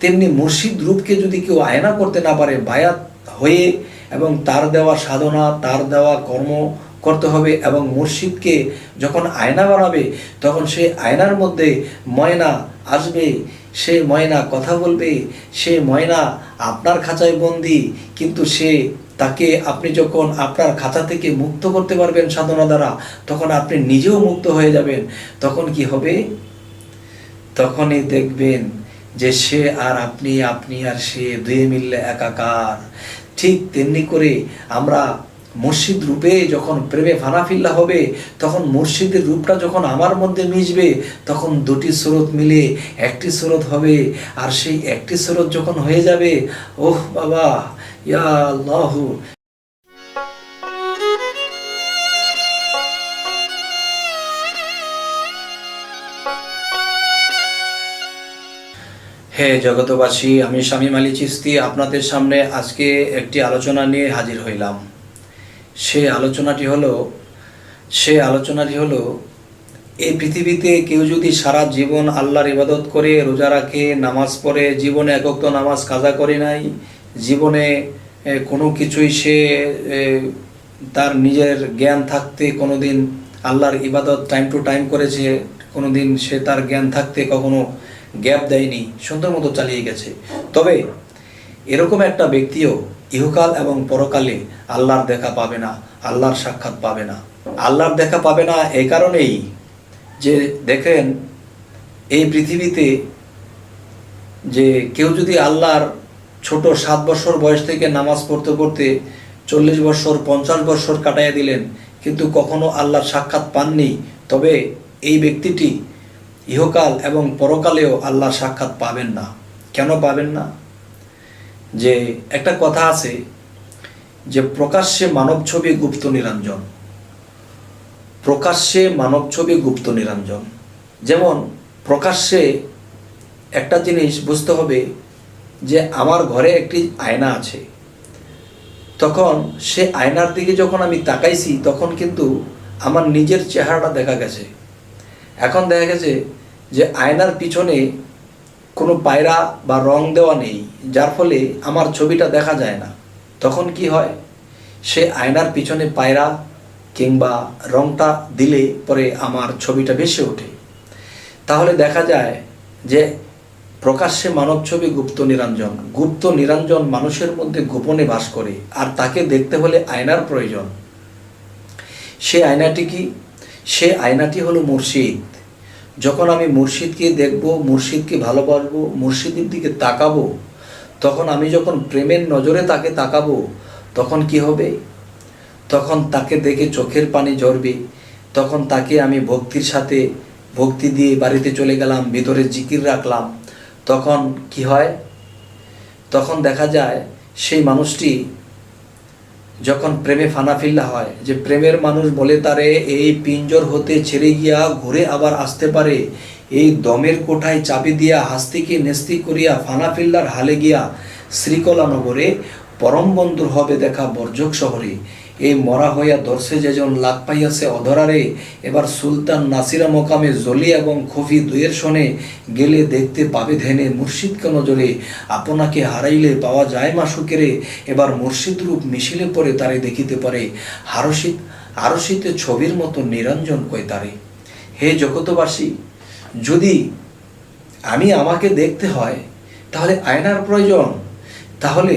তেমনি মুর্শিদ রূপকে যদি কেউ আয়না করতে না পারে, বায়াত হয়ে এবং তার দেওয়া সাধনা, তার দেওয়া কর্ম করতে হবে, এবং মুর্শিদকে যখন আয়না বানাবে তখন সেই আয়নার মধ্যে ময়না আসবে, সে ময়না কথা বলবে, সে ময়না আপনার খাঁচায় বন্দি, কিন্তু তাকে আপনি যখন আপনার খাঁচা থেকে মুক্ত করতে পারবেন সাধনা দ্বারা, তখন আপনি নিজেও মুক্ত হয়ে যাবেন। তখন কি হবে? তখনই দেখবেন যে সে আর আপনি, আপনি আর সে দুয়ে মিললে একাকার। ঠিক তেমনি করে আমরা মুর্শিদ রূপে যখন প্রেমে ফানাফিল্লা হবে, তখন মুর্শিদের রূপটা যখন আমার মধ্যে মিশবে, তখন দুটি স্রোত মিলে একটি স্রোত হবে। আর সেই একটি স্রোত যখন হয়ে যাবে, ওহ বাবা, ইয়া আল্লাহ। হে জগতবাসী, আমি শামীম আলী চিশতি আপনাদের সামনে আজকে একটি আলোচনা নিয়ে হাজির হইলাম। সেই আলোচনাটি হলো এই পৃথিবীতে কেউ যদি সারা জীবন আল্লাহর ইবাদত করে, রোজা রাখে, নামাজ পড়ে, জীবনে এক ওয়াক্ত নামাজ কাজা করে নাই, জীবনে কোনো কিছুই সে তার নিজের জ্ঞান থাকতে কোনোদিন আল্লাহর ইবাদত টাইম টু টাইম করেছে, কোনোদিন সে তার জ্ঞান থাকতে কখনো গ্যাপ দেয়নি, সুন্দর মতো চালিয়ে গেছে, তবে এরকম একটা ব্যক্তিও ইহকাল এবং পরকালে আল্লাহর দেখা পাবে না, আল্লাহর সাক্ষাৎ পাবে না। আল্লাহর দেখা পাবে না এই কারণেই যে দেখেন, এই পৃথিবীতে যে কেউ যদি আল্লাহর ছোট 7 বছর বয়স থেকে নামাজ পড়তে পড়তে 40 বছর 50 বছর কাটাইয়া দিলেন, কিন্তু কখনো আল্লাহর সাক্ষাৎ পাননি, তবে এই ব্যক্তিটি ইহকাল এবং পরকালেও আল্লাহর সাক্ষাৎ পাবেন না। কেন পাবেন না? যে একটা কথা আছে যে প্রকাশ্যে মানব ছবি গুপ্ত নিরঞ্জন, প্রকাশ্যে মানব ছবি গুপ্ত নিরঞ্জন। যেমন প্রকাশ্যে একটা জিনিস বুঝতে হবে যে আমার ঘরে একটি আয়না আছে, তখন সে আয়নার দিকে যখন আমি তাকাইছি তখন কিন্তু আমার নিজের চেহারাটা দেখা গেছে। এখন দেখা গেছে যে আয়নার পিছনে কোনো পায়রা বা রং দেওয়া নেই, যার ফলে আমার ছবিটা দেখা যায় না। তখন কি হয়? সে আয়নার পিছনে পায়রা কিংবা রংটা দিলে পরে আমার ছবিটা ভেসে ওঠে। তাহলে দেখা যায় যে প্রকাশ্যে মানব ছবি গুপ্ত নিরঞ্জন। গুপ্ত নিরঞ্জন মানুষের মধ্যে গোপনে বাস করে, আর তাকে দেখতে হলে আয়নার প্রয়োজন। সে আয়নাটি কি? সে আয়নাটি হলো মুর্শিদ। যখন আমি মুর্শিদকে দেখব, মুর্শিদকে ভালোবাসবো, মুর্শিদের দিকে তাকাবো, তখন আমি যখন প্রেমের নজরে তাকে তাকাবো, তখন কি হবে? তখন তাকে দেখে চোখের পানি ঝরবে। তখন তাকে আমি ভক্তির সাথে ভক্তি দিয়ে বাড়িতে চলে গেলাম, ভিতরে জিকির রাখলাম। তখন কি হয়? তখন দেখা যায় সেই মানুষটি যখন প্রেমে ফানাফিল্লা হয়, যে প্রেমের মানুষ বলে তারে এই পিঞ্জর হতে ছেড়ে গিয়া ঘুরে আবার আসতে পারে, এই দমের কোঠায় চাবি দিয়া হাস্তিকে নেস্তি করিয়া ফানাফিল্লার হালে গিয়া শ্রীকলা নগরে পরম বন্ধুর হবে দেখা বর্জক শহরে, এই মরা হইয়া দর্শে যেজন লাগ পাইয়াছে অধরারে, এবার সুলতান নাসিরা মোকামে জলি এবং খফি দুয়ের শনে গেলে দেখতে পাবে ধ্যানে মুর্শিদকে নজরে, আপনাকে হারাইলে পাওয়া যায় মাসুকেরে, এবার মুর্শিদ রূপ মিশিলে পরে তারে দেখিতে পারে, আরশিতে ছবির মতো নিরঞ্জন কয় তারে। হে জগতবাসী, যদি আমাকে দেখতে হয় তাহলে আয়নার প্রয়োজন। তাহলে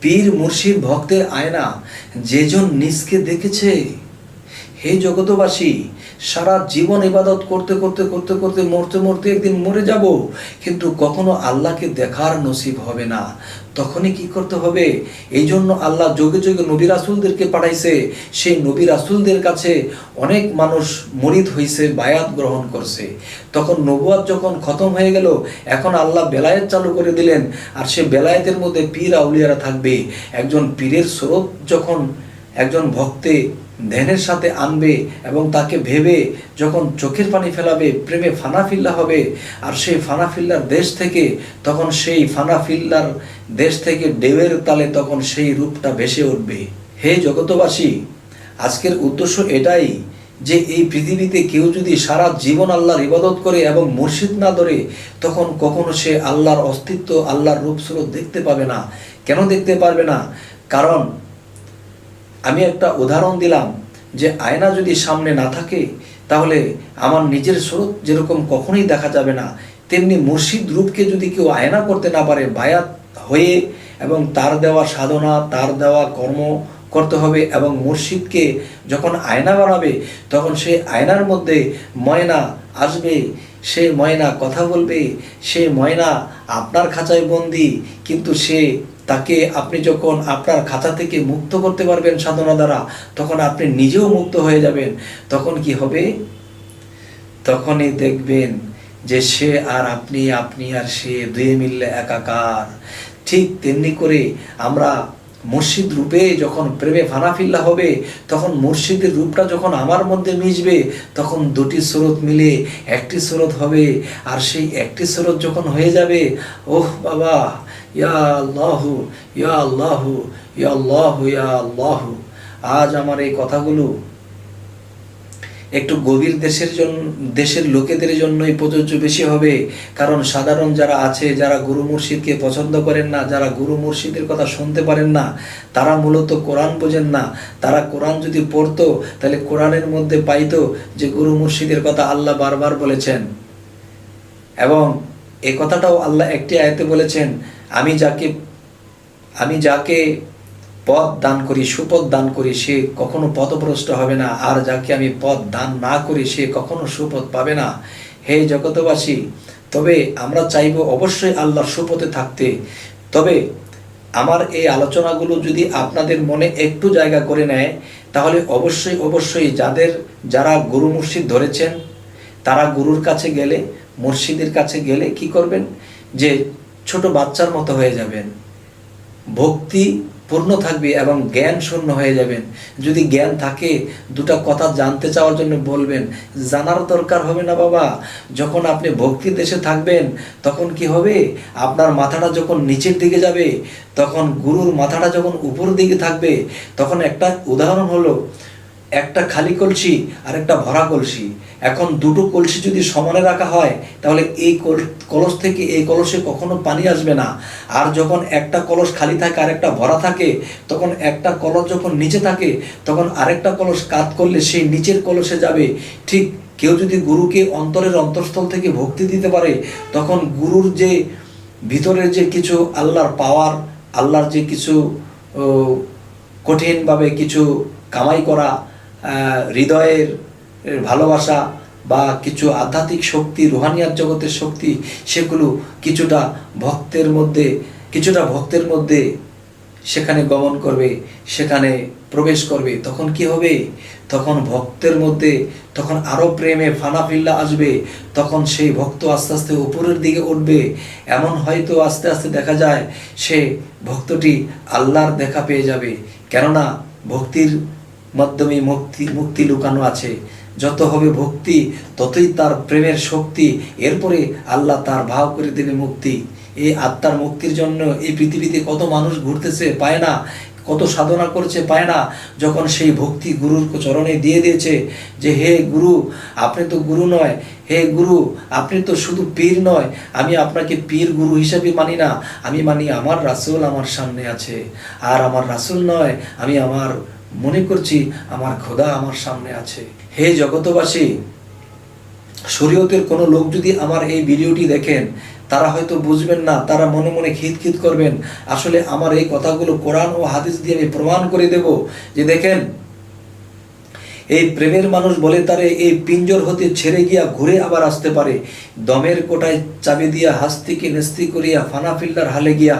পীর মুর্শিদ ভক্তের আয়না যেজন নিজকে দেখেছে। হে জগতবাসী, সারা জীবন ইবাদত করতে করতে করতে করতে মরতে মরতে একদিন মরে যাব, কিন্তু কখনো আল্লাহকে দেখার নসিব হবে না। তখনই কি করতে হবে? এই জন্য আল্লাহ যুগে যুগে নবী রাসূলদেরকে পাঠাইছে। সেই নবী রাসূলদের কাছে অনেক মানুষ মুরিদ হইছে, বায়াত গ্রহণ করছে। তখন নবুয়াত যখন খতম হয়ে গেল, এখন আল্লাহ বেলায়েত চালু করে দিলেন, আর সে বেলায়েতের মধ্যে পীর আউলিয়ারা থাকবে। একজন পীরের স্রোত যখন একজন ভক্তে ধ্যানের সাথে আনবে এবং তাকে ভেবে যখন চোখের পানি ফেলাবে, প্রেমে ফানাফিল্লা হবে, আর সেই ফানাফিল্লার দেশ থেকে তখন সেই ফানাফিল্লার দেশ থেকে ঢেউয়ের তালে তখন সেই রূপটা ভেসে উঠবে। হে জগতবাসী, আজকের উদ্দেশ্য এটাই যে এই পৃথিবীতে কেউ যদি সারা জীবন আল্লাহর ইবাদত করে এবং মুর্শিদ না ধরে, তখন কখনো সে আল্লাহর অস্তিত্ব, আল্লাহর রূপস্বরূপ দেখতে পাবে না। কেন দেখতে পারবে না? কারণ আমি একটা উদাহরণ দিলাম যে আয়না যদি সামনে না থাকে তাহলে আমার নিজের স্বরূপ যেরকম কখনোই দেখা যাবে না, তেমনি মুর্শিদ রূপকে যদি কেউ আয়না করতে না পারে, বায়াত হয়ে এবং তার দেওয়া সাধনা, তার দেওয়া কর্ম করতে হবে, এবং মুর্শিদকে যখন আয়না বানাবে তখন সেই আয়নার মধ্যে ময়না আসবে, সে ময়না কথা বলবে, সে ময়না আপনার খাঁচায় বন্দি, কিন্তু তাকে আপনি যখন আপনার খাঁচা থেকে মুক্ত করতে পারবেন সাধনা দ্বারা, তখন আপনি নিজেও মুক্ত হয়ে যাবেন। তখন কি হবে? তখনই দেখবেন যে সে আর আপনি, আপনি আর সে দুয়ে মিললে একাকার। ঠিক তেমনি করে আমরা মুর্শিদ রূপে যখন প্রেমে ফানাফিল্লা হবে, তখন মুর্শিদের রূপটা যখন আমার মধ্যে মিশবে, তখন দুটি স্রোত মিলে একটি স্রোত হবে। আর সেই একটি স্রোত যখন হয়ে যাবে, ওহ বাবা, ইয়া আল্লাহু ইয়া আল্লাহু ইয়া আল্লাহু ইয়া আল্লাহু। আজ আমার এই কথাগুলো একটু গভীর দেশের লোকেদের জন্যই প্রযোজ্য বেশি হবে। কারণ সাধারণ যারা আছে, যারা গুরু মুর্শিদকে পছন্দ করেন না, যারা গুরু মুর্শিদের কথা শুনতে পারেন না, তারা মূলত কোরআন বোঝেন না। তারা কোরআন যদি পড়তো তাহলে কোরআনের মধ্যে পাইতো যে গুরু মুর্শিদের কথা আল্লাহ বারবার বলেছেন, এবং এই কথাটাও আল্লাহ একটি আয়াতে বলেছেন, আমি যাকে পথ দান করি, সুপথ দান করি, সে কখনো পথভ্রষ্ট হবে না, আর যাকে আমি পথ দান না করি সে কখনো সুপথ পাবে না। হে জগতবাসী, তবে আমরা চাইব অবশ্যই আল্লাহর সুপথে থাকতে। তবে আমার এই আলোচনাগুলো যদি আপনাদের মনে একটু জায়গা করে নেয়, তাহলে অবশ্যই যারা গুরু মুর্শিদ ধরেছেন, তারা গুরুর কাছে গেলে, মুর্শিদের কাছে গেলে কি করবেন? যে ছোট বাচ্চার মতো হয়ে যাবেন, ভক্তি পূর্ণ থাকবে এবং জ্ঞান শূন্য হয়ে যাবেন। যদি জ্ঞান থাকে, দুটা কথা জানতে চাওয়ার জন্য বলবেন, জানার দরকার হবে না বাবা। যখন আপনি ভক্তির দেশে থাকবেন, তখন কি হবে? আপনার মাথাটা যখন নিচের দিকে যাবে, তখন গুরুর মাথাটা যখন উপর দিকে থাকবে, তখন একটা উদাহরণ হলো, একটা খালি কলসি আর একটা ভরা কলসি। এখন দুটো কলসি যদি সমানে রাখা হয়, তাহলে এই কলস থেকে এই কলসে কখনো পানি আসবে না। আর যখন একটা কলস খালি থাকে আর একটা ভরা থাকে, তখন একটা কলস যখন নিচে থাকে, তখন আরেকটা কলস কাত করলে সেই নিচের কলসে যাবে। ঠিক কেউ যদি গুরুকে অন্তরের অন্তঃস্থল থেকে ভক্তি দিতে পারে, তখন গুরুর যে ভিতরের যে কিছু আল্লাহর পাওয়ার, আল্লাহর যে কিছু কঠিনভাবে কিছু কামাই করা হৃদয়ের ভালোবাসা বা কিছু আধ্যাত্মিক শক্তি, রুহানিয়াত জগতের শক্তি, সেগুলো কিছুটা ভক্তের মধ্যে সেখানে গমন করবে, সেখানে প্রবেশ করবে। তখন কি হবে? তখন ভক্তের মধ্যে তখন আরো প্রেমে ফানাফিল্লা আসবে। তখন সেই ভক্ত আস্তে আস্তে উপরের দিকে উঠবে। এমন হয়তো আস্তে আস্তে দেখা যায় সে ভক্তটি আল্লাহর দেখা পেয়ে যাবে। কেননা ভক্তির মাধ্যমে মুক্তি লুকানো আছে। যত হবে ভক্তি, ততই তার প্রেমের শক্তি, এরপরে আল্লাহ তার ভাব করে দেবে মুক্তি। এই আত্মার মুক্তির জন্য এই পৃথিবীতে কত মানুষ ঘুরতেছে, পায় না, কত সাধনা করছে, পায় না। যখন সেই ভক্তি গুরুর চরণে দিয়ে দিয়েছে যে হে গুরু, আপনি তো গুরু নয়, হে গুরু আপনি তো শুধু পীর নয়, আমি আপনাকে পীর গুরু হিসাবে মানি না, আমি মানি আমার রাসূল আমার সামনে আছে। আর আমার রাসূল নয়, আমি মনে করছি আমার খোদা আমার সামনে আছে। হে জগতবাসী, শরীয়তের কোনো লোক যদি আমার এই ভিডিওটি দেখেন, তারা হয়তো বুঝবেন না, তারা মনে মনে খিতখিত করবেন। আসলে আমার এই কথাগুলো কোরআন ও হাদিস দিয়ে আমি প্রমাণ করে দেব যে দেখেন, এই প্রেমের মানুষ বলে তারে এই পিঞ্জর হতে ছেড়ে গিয়া ঘুরে আবার আসতে পারে। দমের কোটায় চাবি দিয়া হাস্তিকে নেস্তি করিয়া ফানাফিল্লার হালে গিয়া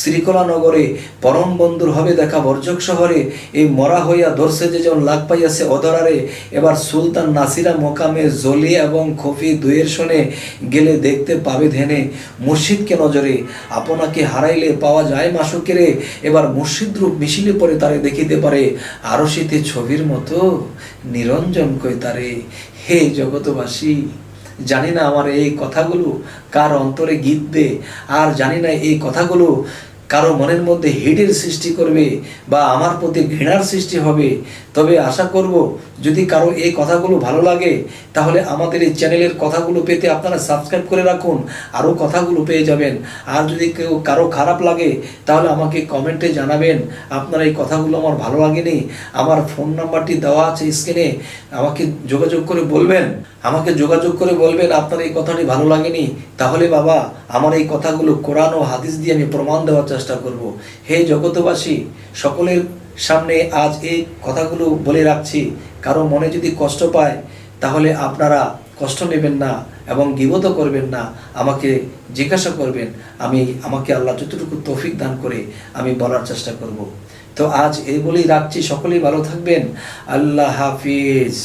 শ্রীকলা নগরে পরম বন্ধুর হবে দেখা বর্জক শহরে। এই মরা হইয়া ধরছে যে যেমন লাগ পাইয়াছে অধরারে। এবার সুলতান নাসিরা মোকামে জলি এবং খফি দুয়ের শোনে গেলে দেখতে পাবে ধ্যানে মুর্শিদকে নজরে। আপনাকে হারাইলে পাওয়া যায় মাসুকেরে। এবার মুর্শিদ রূপ মিছিলে পরে তারে দেখিতে পারে আরশিতে ছবির মতো নিরঞ্জন কই তারে। হে জগতবাসী, জানি না আমার এই কথাগুলো কার অন্তরে গিতবে, আর জানি না এই কথাগুলো কারো মনের মধ্যে হেডের সৃষ্টি করবে বা আমার প্রতি ঘৃণার সৃষ্টি হবে। তবে আশা করব যদি কারো এই কথাগুলো ভালো লাগে তাহলে আমাদের এই চ্যানেলের কথাগুলো পেতে আপনারা সাবস্ক্রাইব করে রাখুন, আরও কথাগুলো পেয়ে যাবেন। আর যদি কারো খারাপ লাগে তাহলে আমাকে কমেন্টে জানাবেন আপনার এই কথাগুলো আমার ভালো লাগেনি। আমার ফোন নাম্বারটি দেওয়া আছে স্ক্রিনে, আমাকে যোগাযোগ করে বলবেন আপনার এই কথাটি ভালো লাগেনি। তাহলে বাবা আমার এই কথাগুলো কোরআন ও হাদিস দিয়ে আমি প্রমাণ দেওয়ার চেষ্টা করব। হে জগতবাসী, সকলের সামনে আজ এই কথাগুলো বলে রাখছি, কারো মনে যদি কষ্ট পায় তাহলে আপনারা কষ্ট নেবেন না এবং গীবত করবেন না, আমাকে জিজ্ঞাসা করবেন, আমাকে আল্লাহ যতটুকু তৌফিক দান করে আমি বলার চেষ্টা করব। তো আজ এই বলেই রাখছি, সকলেই ভালো থাকবেন। আল্লাহ হাফিজ।